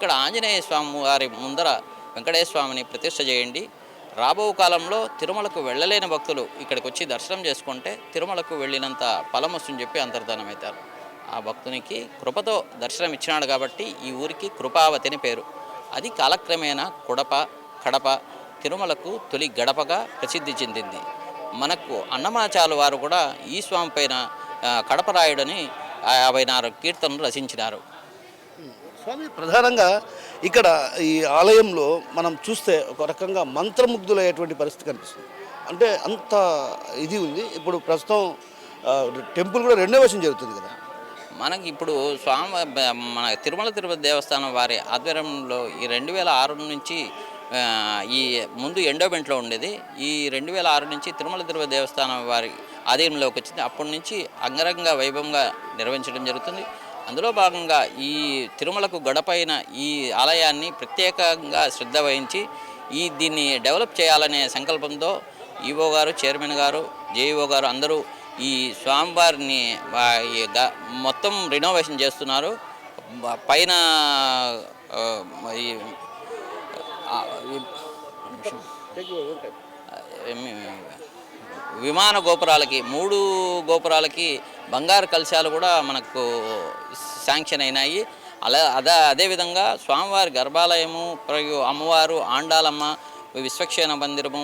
ఇక్కడ ఆంజనేయ స్వామి వారి ముందర వెంకటేశ్వర స్వామిని ప్రతిష్ఠ చేయండి. రాబో కాలంలో తిరుమలకు వెళ్ళలేని భక్తులు ఇక్కడికి వచ్చి దర్శనం చేసుకుంటే తిరుమలకు వెళ్ళినంత ఫలం వస్తుందని చెప్పి అంతర్ధానమవుతారు. ఆ భక్తునికి కృపతో దర్శనం ఇచ్చినాడు కాబట్టి ఈ ఊరికి కృపావతి అని పేరు. అది కాలక్రమేణా కడప తిరుమలకు తొలి గడపగా ప్రసిద్ధి చెందింది. మనకు అన్నమాచార్యుల వారు కూడా ఈ స్వామి పైన కడపరాయుడని 54 కీర్తనలు రచించినారు. స్వామి ప్రధానంగా ఇక్కడ ఈ ఆలయంలో మనం చూస్తే ఒక రకంగా మంత్రముగ్ధులయ్యేటువంటి పరిస్థితి కనిపిస్తుంది. అంటే అంత ఇది ఉంది. ఇప్పుడు ప్రస్తుతం టెంపుల్ కూడా రెనోవేషన్ జరుగుతుంది కదా. మనకి ఇప్పుడు మన తిరుపతి దేవస్థానం వారి ఆధ్వర్యంలో ఈ 2006 నుంచి ఈ ముందు ఎండోమెంట్లో ఉండేది. ఈ 2006 నుంచి తిరుపతి దేవస్థానం వారి ఆధీనంలోకి వచ్చింది. అప్పటి నుంచి అంగరంగ వైభవంగా నిర్వహించడం జరుగుతుంది. అందులో భాగంగా ఈ తిరుమలకు గడపైన ఈ ఆలయాన్ని ప్రత్యేకంగా శ్రద్ధ వహించి దీన్ని డెవలప్ చేయాలనే సంకల్పంతో ఈవో గారు, చైర్మన్ గారు, జేఈఓ గారు అందరూ ఈ స్వామివారిని మొత్తం రినోవేషన్ చేస్తున్నారు. పైన విమాన గోపురాలకి 3 గోపురాలకి బంగారు కలశాలు కూడా మనకు శాంక్షన్ అయినాయి. అదేవిధంగా స్వామివారి గర్భాలయము మరియు అమ్మవారు ఆండాలమ్మ విశ్వక్షేణ మందిరము